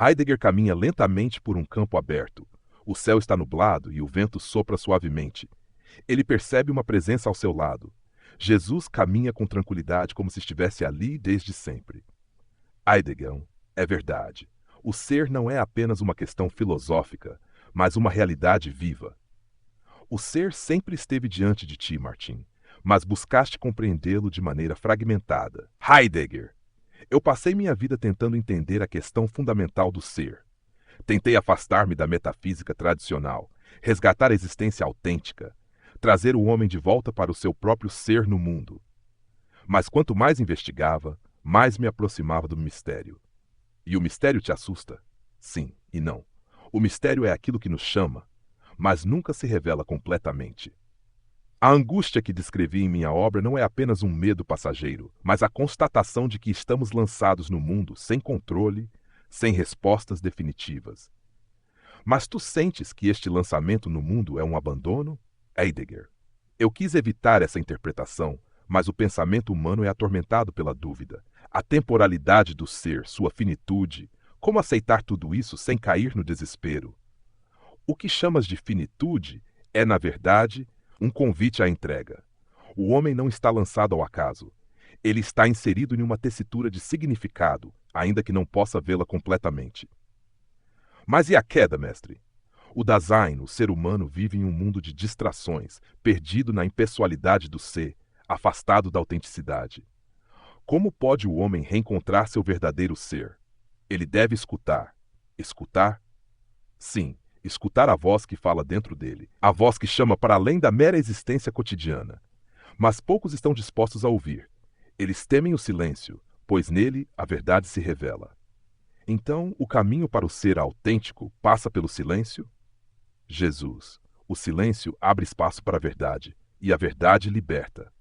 Heidegger caminha lentamente por um campo aberto. O céu está nublado e o vento sopra suavemente. Ele percebe uma presença ao seu lado. Jesus caminha com tranquilidade como se estivesse ali desde sempre. Heidegger, é verdade. O ser não é apenas uma questão filosófica, mas uma realidade viva. O ser sempre esteve diante de ti, Martim, mas buscaste compreendê-lo de maneira fragmentada. Heidegger. Eu passei minha vida tentando entender a questão fundamental do ser. Tentei afastar-me da metafísica tradicional, resgatar a existência autêntica, trazer o homem de volta para o seu próprio ser no mundo. Mas quanto mais investigava, mais me aproximava do mistério. E o mistério te assusta? Sim e não. O mistério é aquilo que nos chama, mas nunca se revela completamente. A angústia que descrevi em minha obra não é apenas um medo passageiro, mas a constatação de que estamos lançados no mundo sem controle, sem respostas definitivas. Mas tu sentes que este lançamento no mundo é um abandono? Heidegger. Eu quis evitar essa interpretação, mas o pensamento humano é atormentado pela dúvida. A temporalidade do ser, sua finitude. Como aceitar tudo isso sem cair no desespero? O que chamas de finitude é, na verdade, um convite à entrega. O homem não está lançado ao acaso. Ele está inserido em uma tessitura de significado, ainda que não possa vê-la completamente. Mas e a queda, mestre? O Dasein, o ser humano, vive em um mundo de distrações, perdido na impessoalidade do ser, afastado da autenticidade. Como pode o homem reencontrar seu verdadeiro ser? Ele deve escutar. Escutar? Sim, escutar a voz que fala dentro dele, a voz que chama para além da mera existência cotidiana. Mas poucos estão dispostos a ouvir. Eles temem o silêncio, pois nele a verdade se revela. Então, o caminho para o ser autêntico passa pelo silêncio? Jesus. O silêncio abre espaço para a verdade, e a verdade liberta.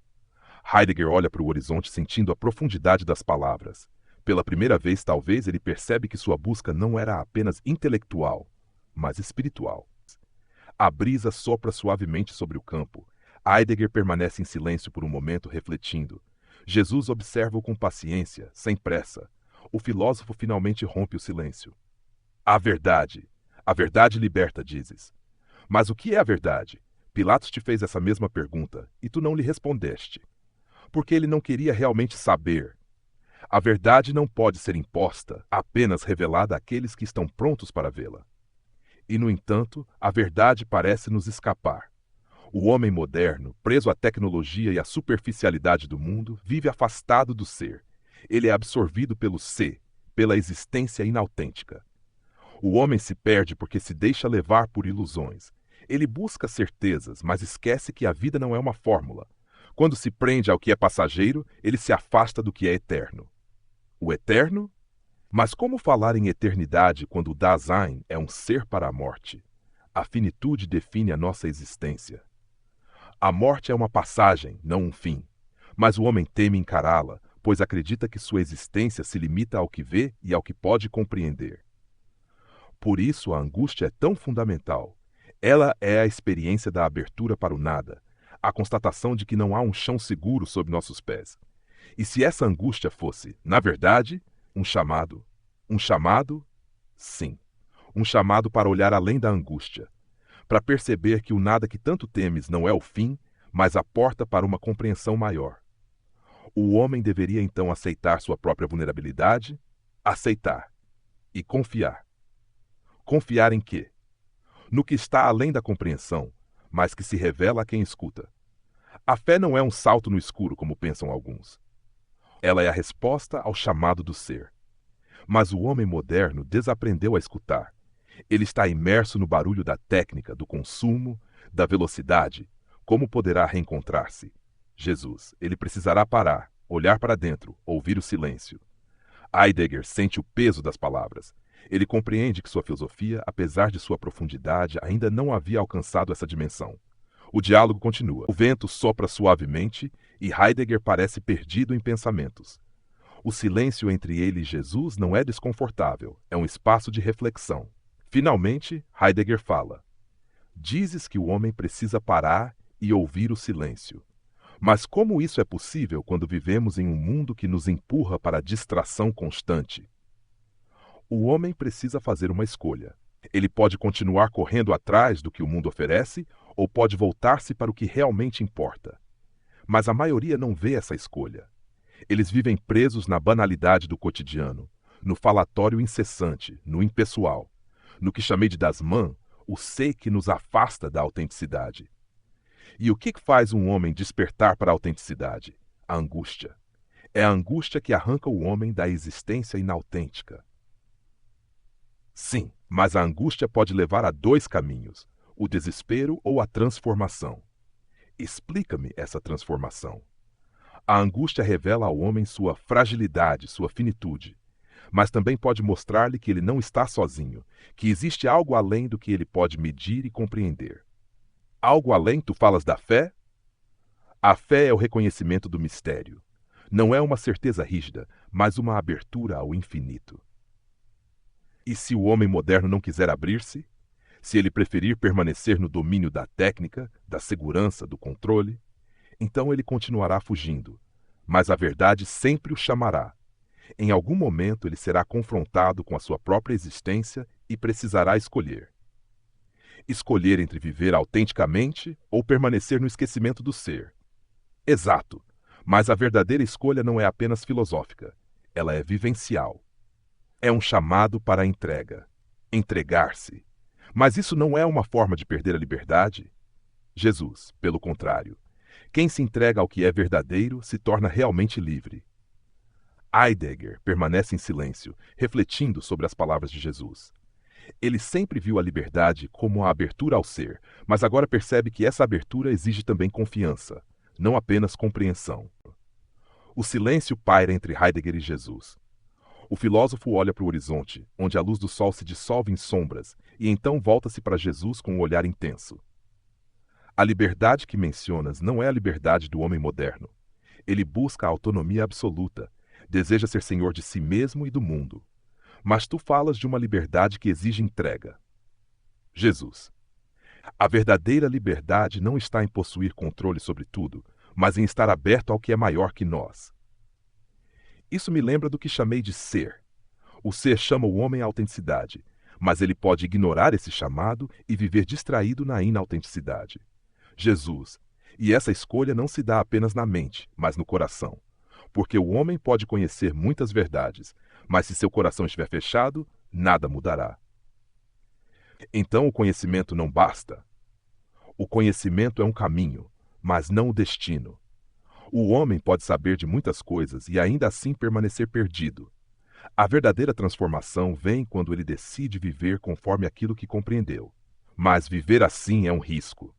Heidegger olha para o horizonte sentindo a profundidade das palavras. Pela primeira vez, talvez, ele percebe que sua busca não era apenas intelectual, mas espiritual. A brisa sopra suavemente sobre o campo. Heidegger permanece em silêncio por um momento, refletindo. Jesus observa-o com paciência, sem pressa. O filósofo finalmente rompe o silêncio. A verdade. A verdade liberta, dizes. Mas o que é a verdade? Pilatos te fez essa mesma pergunta, e tu não lhe respondeste. Porque ele não queria realmente saber. A verdade não pode ser imposta, apenas revelada àqueles que estão prontos para vê-la. E, no entanto, a verdade parece nos escapar. O homem moderno, preso à tecnologia e à superficialidade do mundo, vive afastado do ser. Ele é absorvido pelo ser, pela existência inautêntica. O homem se perde porque se deixa levar por ilusões. Ele busca certezas, mas esquece que a vida não é uma fórmula. Quando se prende ao que é passageiro, ele se afasta do que é eterno. O eterno? Mas como falar em eternidade quando o Dasein é um ser para a morte? A finitude define a nossa existência. A morte é uma passagem, não um fim. Mas o homem teme encará-la, pois acredita que sua existência se limita ao que vê e ao que pode compreender. Por isso a angústia é tão fundamental. Ela é a experiência da abertura para o nada, a constatação de que não há um chão seguro sob nossos pés. E se essa angústia fosse, na verdade, um chamado? Um chamado? Sim. Um chamado para olhar além da angústia, para perceber que o nada que tanto temes não é o fim, mas a porta para uma compreensão maior. O homem deveria então aceitar sua própria vulnerabilidade, aceitar e confiar. Confiar em quê? No que está além da compreensão, mas que se revela a quem escuta. A fé não é um salto no escuro, como pensam alguns. Ela é a resposta ao chamado do ser. Mas o homem moderno desaprendeu a escutar. Ele está imerso no barulho da técnica, do consumo, da velocidade. Como poderá reencontrar-se? Jesus, ele precisará parar, olhar para dentro, ouvir o silêncio. Heidegger sente o peso das palavras. Ele compreende que sua filosofia, apesar de sua profundidade, ainda não havia alcançado essa dimensão. O diálogo continua. O vento sopra suavemente e Heidegger parece perdido em pensamentos. O silêncio entre ele e Jesus não é desconfortável, é um espaço de reflexão. Finalmente, Heidegger fala: dizes que o homem precisa parar e ouvir o silêncio. Mas como isso é possível quando vivemos em um mundo que nos empurra para a distração constante? O homem precisa fazer uma escolha. Ele pode continuar correndo atrás do que o mundo oferece ou pode voltar-se para o que realmente importa. Mas a maioria não vê essa escolha. Eles vivem presos na banalidade do cotidiano, no falatório incessante, no impessoal, no que chamei de dasman, o sei que nos afasta da autenticidade. E o que faz um homem despertar para a autenticidade? A angústia. É a angústia que arranca o homem da existência inautêntica. Sim, mas a angústia pode levar a dois caminhos, o desespero ou a transformação. Explica-me essa transformação. A angústia revela ao homem sua fragilidade, sua finitude, mas também pode mostrar-lhe que ele não está sozinho, que existe algo além do que ele pode medir e compreender. Algo além, tu falas da fé? A fé é o reconhecimento do mistério. Não é uma certeza rígida, mas uma abertura ao infinito. E se o homem moderno não quiser abrir-se? Se ele preferir permanecer no domínio da técnica, da segurança, do controle, então ele continuará fugindo, mas a verdade sempre o chamará. Em algum momento ele será confrontado com a sua própria existência e precisará escolher. Escolher entre viver autenticamente ou permanecer no esquecimento do ser. Exato, mas a verdadeira escolha não é apenas filosófica, ela é vivencial. É um chamado para a entrega. Entregar-se. Mas isso não é uma forma de perder a liberdade? Jesus, pelo contrário. Quem se entrega ao que é verdadeiro se torna realmente livre. Heidegger permanece em silêncio, refletindo sobre as palavras de Jesus. Ele sempre viu a liberdade como a abertura ao ser, mas agora percebe que essa abertura exige também confiança, não apenas compreensão. O silêncio paira entre Heidegger e Jesus. O filósofo olha para o horizonte, onde a luz do sol se dissolve em sombras, e então volta-se para Jesus com um olhar intenso. A liberdade que mencionas não é a liberdade do homem moderno. Ele busca a autonomia absoluta, deseja ser senhor de si mesmo e do mundo. Mas tu falas de uma liberdade que exige entrega. Jesus. A verdadeira liberdade não está em possuir controle sobre tudo, mas em estar aberto ao que é maior que nós. Isso me lembra do que chamei de ser. O ser chama o homem à autenticidade, mas ele pode ignorar esse chamado e viver distraído na inautenticidade. Jesus. E essa escolha não se dá apenas na mente, mas no coração. Porque o homem pode conhecer muitas verdades, mas se seu coração estiver fechado, nada mudará. Então o conhecimento não basta. O conhecimento é um caminho, mas não o destino. O homem pode saber de muitas coisas e ainda assim permanecer perdido. A verdadeira transformação vem quando ele decide viver conforme aquilo que compreendeu. Mas viver assim é um risco.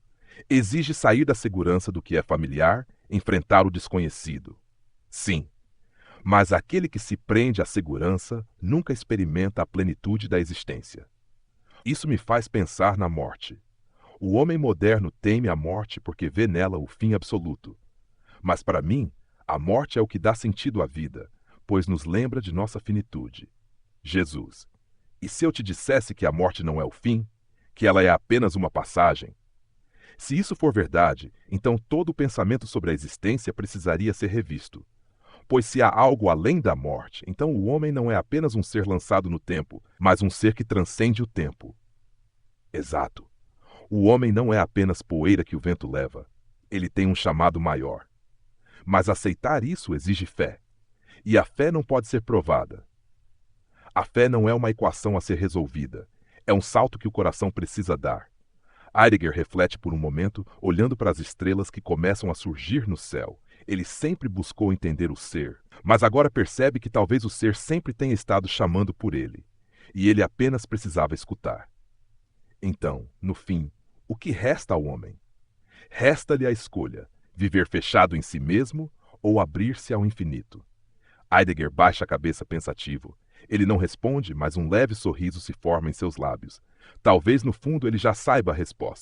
Exige sair da segurança do que é familiar, enfrentar o desconhecido. Sim, mas aquele que se prende à segurança nunca experimenta a plenitude da existência. Isso me faz pensar na morte. O homem moderno teme a morte porque vê nela o fim absoluto. Mas para mim, a morte é o que dá sentido à vida, pois nos lembra de nossa finitude. Jesus. E se eu te dissesse que a morte não é o fim, que ela é apenas uma passagem? Se isso for verdade, então todo o pensamento sobre a existência precisaria ser revisto. Pois se há algo além da morte, então o homem não é apenas um ser lançado no tempo, mas um ser que transcende o tempo. Exato. O homem não é apenas poeira que o vento leva. Ele tem um chamado maior. Mas aceitar isso exige fé. E a fé não pode ser provada. A fé não é uma equação a ser resolvida. É um salto que o coração precisa dar. Heidegger reflete por um momento, olhando para as estrelas que começam a surgir no céu. Ele sempre buscou entender o ser, mas agora percebe que talvez o ser sempre tenha estado chamando por ele, e ele apenas precisava escutar. Então, no fim, o que resta ao homem? Resta-lhe a escolha: viver fechado em si mesmo ou abrir-se ao infinito. Heidegger baixa a cabeça pensativo. Ele não responde, mas um leve sorriso se forma em seus lábios. Talvez no fundo ele já saiba a resposta.